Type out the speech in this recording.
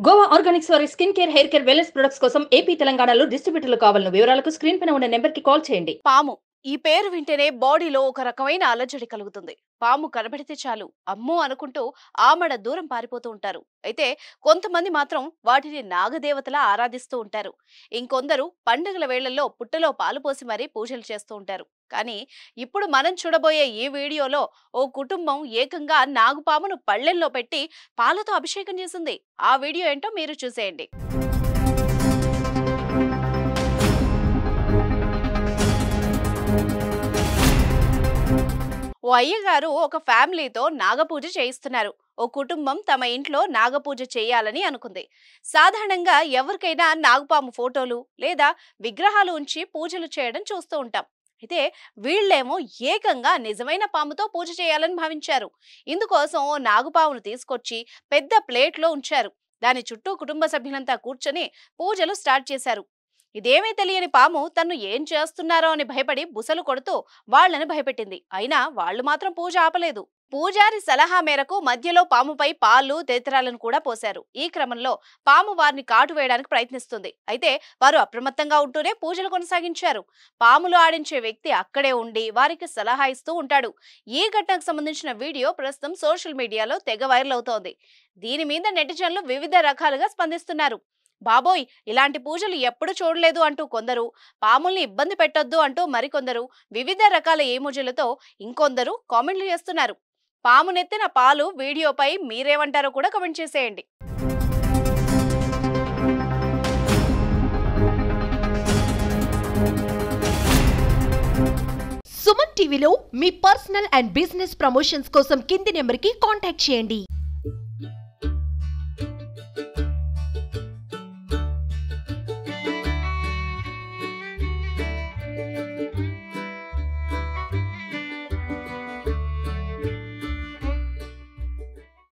Goa Organics వారి skin care, hair care, wellness products కోసం AP, తెలంగాణలో డిస్ట్రిబ్యూటర్లు కావాలను వివరాలకు స్క్రీన్ పైన ఉన్న నెంబర్ కి కాల్ చేయండి. పాము ఈ పేరు వింటేనే బాడీలో ఒక రకమైన అలజడి కలుగుతుంది. పాము కనబడితే చాలు అమ్మో అనుకుంటూ ఆమడ దూరం పారిపోతూ ఉంటారు. అయితే కొంతమంది మాత్రం వాటిని నాగదేవతలా ఆరాధిస్తూ ఉంటారు. ఇంకొందరు పండుగల వేళల్లో పుట్టలో పాలు పోసి మరీ పూజలు చేస్తూ ఉంటారు. కానీ ఇప్పుడు మనం చూడబోయే ఈ వీడియోలో ఓ కుటుంబం ఏకంగా నాగుపామును పళ్ళెల్లో పెట్టి పాలతో అభిషేకం చేసింది. ఆ వీడియో ఏంటో మీరు చూసేయండి. ఓ అయ్యగారు ఒక ఫ్యామిలీతో నాగపూజ చేయిస్తున్నారు. ఓ కుటుంబం తమ ఇంట్లో నాగపూజ చేయాలని అనుకుంది. సాధారణంగా ఎవరికైనా నాగపాము ఫోటోలు లేదా విగ్రహాలు ఉంచి పూజలు చేయడం చూస్తూ ఉంటాం. అయితే వీళ్ళేమో ఏకంగా నిజమైన పాముతో పూజ చేయాలని భావించారు. ఇందుకోసం ఓ నాగుపామును తీసుకొచ్చి పెద్ద ప్లేట్లో ఉంచారు. దాని చుట్టూ కుటుంబ సభ్యులంతా కూర్చొని పూజలు స్టార్ట్ చేశారు. ఇదేమీ తెలియని పాము తన్ను ఏం చేస్తున్నారో అని భయపడి బుసలు కొడుతూ వాళ్లను భయపెట్టింది. అయినా వాళ్లు మాత్రం పూజ ఆపలేదు. పూజారి సలహా మేరకు మధ్యలో పాముపై పాలు, తదితరాలను కూడా పోశారు. ఈ క్రమంలో పాము వారిని కాటు వేయడానికి ప్రయత్నిస్తుంది. అయితే వారు అప్రమత్తంగా ఉంటూనే పూజలు కొనసాగించారు. పాములు ఆడించే వ్యక్తి అక్కడే ఉండి వారికి సలహా ఇస్తూ ఉంటాడు. ఈ ఘటనకు సంబంధించిన వీడియో ప్రస్తుతం సోషల్ మీడియాలో తెగ వైరల్ అవుతోంది. దీని మీద నెటిజన్లు వివిధ రకాలుగా స్పందిస్తున్నారు. బాబోయ్, ఇలాంటి పూజలు ఎప్పుడు చూడలేదు అంటూ కొందరు, పాముల్ని ఇబ్బంది పెట్టొద్దు అంటూ మరికొందరు, వివిధ రకాల ఎమోజీలతో ఇంకొందరు కామెంట్లు చేస్తున్నారు. పాము నెత్తిన పాలు వీడియోపై మీరేమంటారో కూడా కామెంట్ చేసేయండి. సుమన్ టీవీలో మీ పర్సనల్ అండ్ బిజినెస్ ప్రమోషన్స్ కోసం కింది నెంబర్కి కాంటాక్ట్ చేయండి.